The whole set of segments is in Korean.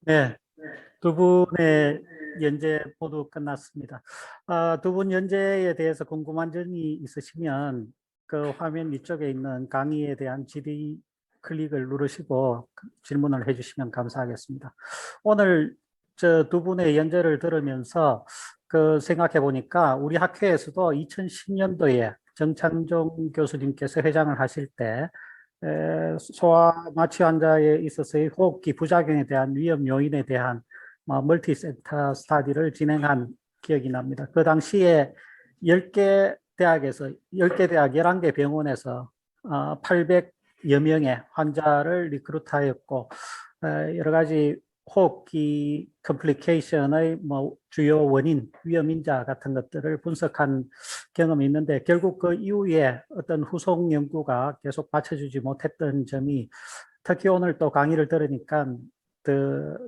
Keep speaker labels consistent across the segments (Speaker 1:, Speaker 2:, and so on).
Speaker 1: 네, 두 분의 연재 모두 끝났습니다. 두 분 연재에 대해서 궁금한 점이 있으시면 그 화면 위쪽에 있는 강의에 대한 GD 클릭을 누르시고 질문을 해주시면 감사하겠습니다. 오늘 저 두 분의 연재를 들으면서 그 생각해 보니까 우리 학회에서도 2010년도에 정창종 교수님께서 회장을 하실 때 소아 마취 환자에 있어서의 호흡기 부작용에 대한 위험 요인에 대한 멀티센터 스터디를 진행한 기억이 납니다. 그 당시에 10개 대학에서 10개 대학 11개 병원에서 800여 명의 환자를 리크루트하였고 여러 가지 호흡기 컴플리케이션의 주요 원인, 위험 인자 같은 것들을 분석한 경험이 있는데 결국 그 이후에 어떤 후속 연구가 계속 받쳐주지 못했던 점이 특히 오늘 또 강의를 들으니까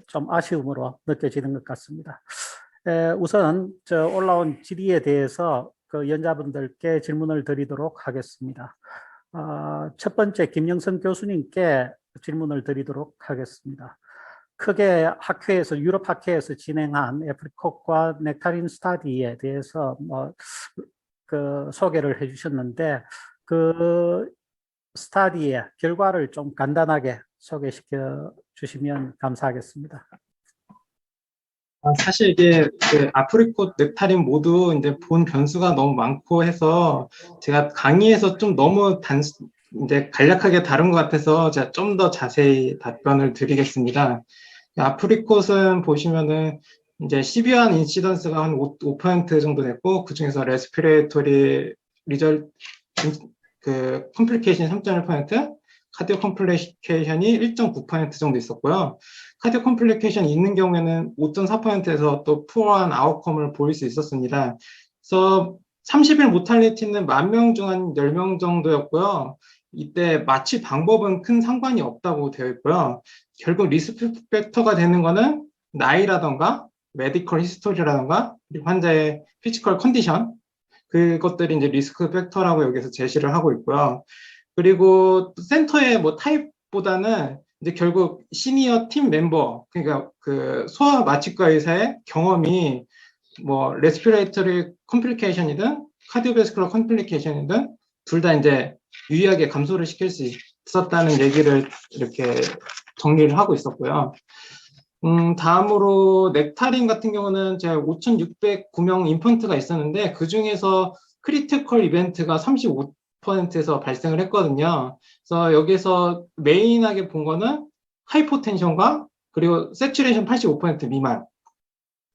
Speaker 1: 좀 아쉬움으로 느껴지는 것 같습니다. 우선 올라온 질의에 대해서 그 연자분들께 질문을 드리도록 하겠습니다. 첫 번째 김영선 교수님께 질문을 드리도록 하겠습니다. 크게 학회에서 유럽 학회에서 진행한 애프리콧과 넥타린 스터디에 대해서 그 소개를 해주셨는데 그 스터디의 결과를 좀 간단하게 소개시켜 주시면 감사하겠습니다.
Speaker 2: 사실 이게 그 아프리콧, 넥타린 모두 이제 본 변수가 너무 많고 해서 제가 강의에서 좀 너무 이제 간략하게 다룬 것 같아서 제가 좀 더 자세히 답변을 드리겠습니다. 아프리콧은 보시면은 이제 시비한 인시던스가 한 5% 정도 됐고, 그 중에서 레스피레이터리 리절 그 컴플리케이션이 3.1%, 카디오 컴플리케이션이 1.9% 정도 있었고요. 카디오 컴플리케이션이 있는 경우에는 5.4%에서 또 푸어한 아웃컴을 보일 수 있었습니다. 그래서 30일 모탈리티는 10,000명 중 한 10명 정도였고요. 이때 마취 방법은 큰 상관이 없다고 되어 있고요. 결국 리스크 팩터가 되는 거는 나이라던가 메디컬 히스토리라던가 환자의 피지컬 컨디션, 그것들이 이제 리스크 팩터라고 여기서 제시를 하고 있고요. 그리고 센터의 타입보다는 이제 결국 시니어 팀 멤버, 그러니까 그 소아 마취과 의사의 경험이 레스피레이터리 컴플리케이션이든 카디오베스쿨러 컴플리케이션이든 둘 다 이제 유의하게 감소를 시킬 수 있었다는 얘기를 이렇게 정리를 하고 있었고요. 다음으로 넥타린 같은 경우는 제가 5,609명 임펀트가 있었는데 그 중에서 크리티컬 이벤트가 35%에서 발생을 했거든요. 그래서 여기서 메인하게 본 거는 하이포텐션과 그리고 세츄레이션 85% 미만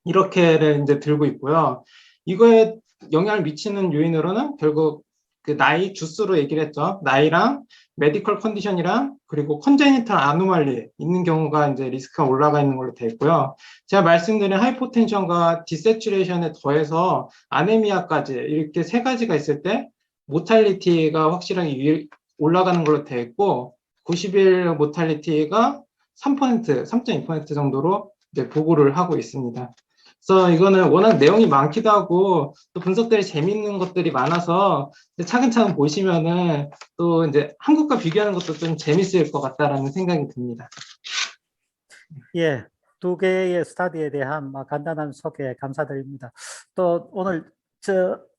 Speaker 2: 이렇게를 이제 들고 있고요. 이거에 영향을 미치는 요인으로는 결국 그 나이 주수로 얘기를 했죠. 나이랑 메디컬 컨디션이랑 그리고 컨제니탈 아노말리 있는 경우가 이제 리스크가 올라가 있는 걸로 되어 있고요. 제가 말씀드린 하이포텐션과 디세츄레이션에 더해서 아네미아까지 이렇게 세 가지가 있을 때 모탈리티가 확실하게 올라가는 걸로 되어 있고 90일 모탈리티가 3%, 3.2% 정도로 이제 보고를 하고 있습니다. 그래서 이거는 워낙 내용이 많기도 하고 또 분석들이 재밌는 것들이 많아서 차근차근 보시면은 또 이제 한국과 비교하는 것도 좀 재밌을 것 같다라는 생각이 듭니다.
Speaker 1: 예, 두 개의 스터디에 대한 간단한 소개 감사드립니다. 또 오늘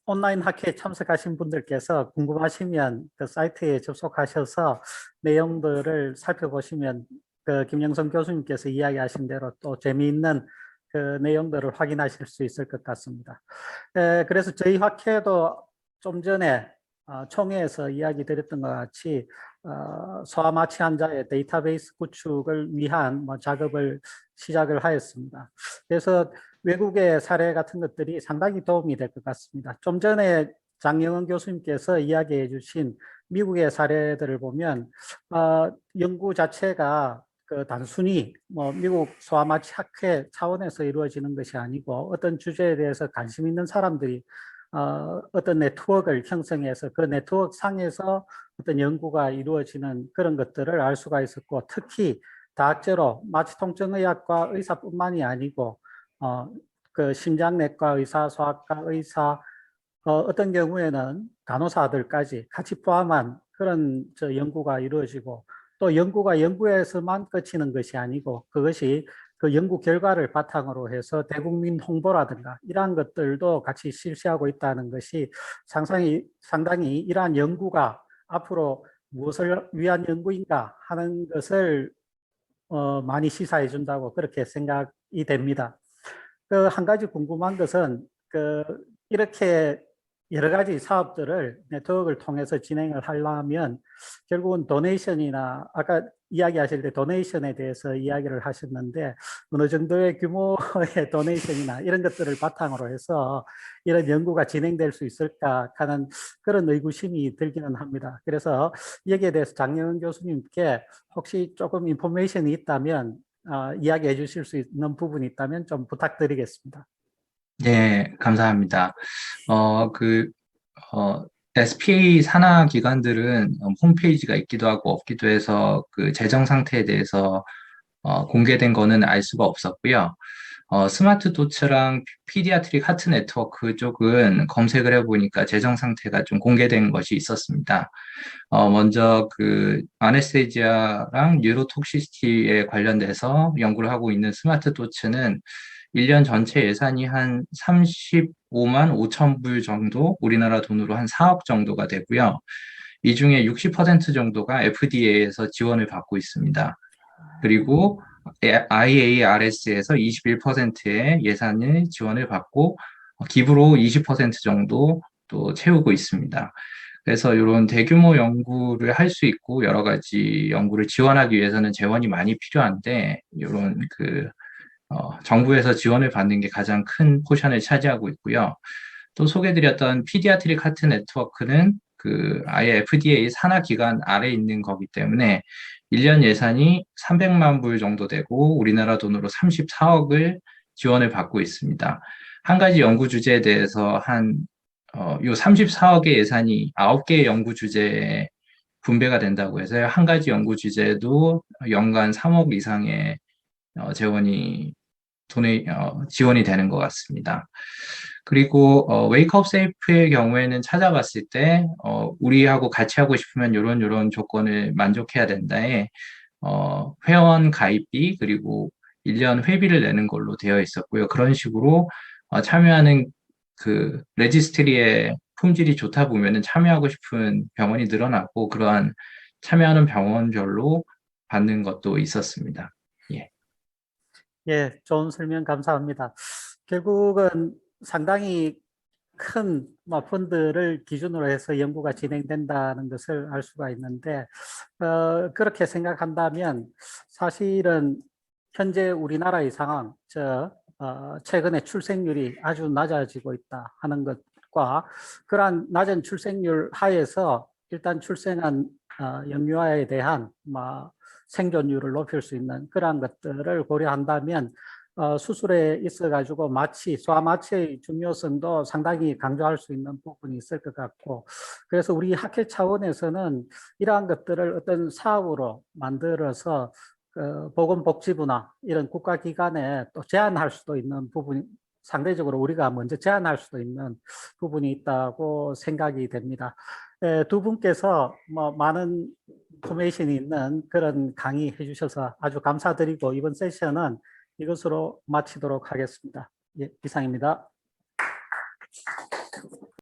Speaker 1: 온라인 학회에 참석하신 분들께서 궁금하시면 그 사이트에 접속하셔서 내용들을 살펴보시면 그 김영선 교수님께서 이야기하신 대로 또 재미있는 그 내용들을 확인하실 수 있을 것 같습니다. 그래서 저희 학회도 좀 전에 총회에서 이야기 드렸던 것 같이 소아 마취 환자의 데이터베이스 구축을 위한 작업을 시작을 하였습니다. 그래서 외국의 사례 같은 것들이 상당히 도움이 될 것 같습니다. 좀 전에 장영은 교수님께서 이야기해 주신 미국의 사례들을 보면 연구 자체가 그 단순히 미국 소아마취 학회 차원에서 이루어지는 것이 아니고 어떤 주제에 대해서 관심 있는 사람들이 어떤 네트워크를 형성해서 그 네트워크 상에서 어떤 연구가 이루어지는 그런 것들을 알 수가 있었고 특히 다학제로 마취통증의학과 의사뿐만이 아니고 그 심장내과 의사, 소아과 의사, 어떤 경우에는 간호사들까지 같이 포함한 그런 연구가 이루어지고 또 연구가 연구에서만 그치는 것이 아니고 그것이 그 연구 결과를 바탕으로 해서 대국민 홍보라든가 이러한 것들도 같이 실시하고 있다는 것이 상당히 이러한 연구가 앞으로 무엇을 위한 연구인가 하는 것을 많이 시사해 준다고 그렇게 생각이 됩니다. 그 한 가지 궁금한 것은 이렇게 여러 가지 사업들을 네트워크를 통해서 진행을 하려면 결국은 도네이션이나 아까 이야기하실 때 도네이션에 대해서 이야기를 하셨는데 어느 정도의 규모의 도네이션이나 이런 것들을 바탕으로 해서 이런 연구가 진행될 수 있을까 하는 그런 의구심이 들기는 합니다. 그래서 여기에 대해서 장영은 교수님께 혹시 조금 인포메이션이 있다면 이야기해 주실 수 있는 부분이 있다면 좀 부탁드리겠습니다.
Speaker 3: 네, 감사합니다. 어, 그, SPA 산하 기관들은 홈페이지가 있기도 하고 없기도 해서 그 재정 상태에 대해서 공개된 거는 알 수가 없었고요. 스마트 도츠랑 피디아트릭 하트 네트워크 쪽은 검색을 해보니까 재정 상태가 좀 공개된 것이 있었습니다. 먼저 그 아네스테지아랑 뉴로톡시시티에 관련돼서 연구를 하고 있는 스마트 도츠는 1년 전체 예산이 한 35만 5천 불 정도, 우리나라 돈으로 한 4억 정도가 되고요. 이 중에 60% 정도가 FDA에서 지원을 받고 있습니다. 그리고 IARS에서 21%의 예산을 지원을 받고 기부로 20% 정도 또 채우고 있습니다. 그래서 이런 대규모 연구를 할 수 있고 여러 가지 연구를 지원하기 위해서는 재원이 많이 필요한데 이런 정부에서 지원을 받는 게 가장 큰 포션을 차지하고 있고요. 또 소개드렸던 피디아트릭 하트 네트워크는 아예 FDA 산하 기관 아래에 있는 거기 때문에 1년 예산이 300만 불 정도 되고 우리나라 돈으로 34억을 지원을 받고 있습니다. 한 가지 연구 주제에 대해서 요 34억의 예산이 9개의 연구 주제에 분배가 된다고 해서요. 한 가지 연구 주제도 연간 3억 이상의 재원이 지원이 되는 것 같습니다. 그리고 웨이크업 세이프의 경우에는 찾아봤을 때 우리하고 같이 하고 싶으면 이런 조건을 만족해야 된다에 회원 가입비 그리고 1년 회비를 내는 걸로 되어 있었고요. 그런 식으로 참여하는 그 레지스트리의 품질이 좋다 보면은 참여하고 싶은 병원이 늘어나고 그러한 참여하는 병원별로 받는 것도 있었습니다. 예.
Speaker 1: 예, 좋은 설명 감사합니다. 결국은 상당히 큰 펀드를 기준으로 해서 연구가 진행된다는 것을 알 수가 있는데 그렇게 생각한다면 사실은 현재 우리나라의 상황, 최근에 출생률이 아주 낮아지고 있다 하는 것과 그러한 낮은 출생률 하에서 일단 출생한 영유아에 대한 생존율을 높일 수 있는 그러한 것들을 고려한다면 수술에 있어가지고 소아마취의 중요성도 상당히 강조할 수 있는 부분이 있을 것 같고 그래서 우리 학회 차원에서는 이러한 것들을 어떤 사업으로 만들어서 보건복지부나 이런 국가기관에 또 제안할 수도 있는 부분이 상대적으로 우리가 먼저 제안할 수도 있는 부분이 있다고 생각이 됩니다. 두 분께서 많은 인포메이션이 있는 그런 강의 해주셔서 아주 감사드리고 이번 세션은 이것으로 마치도록 하겠습니다. 예, 이상입니다.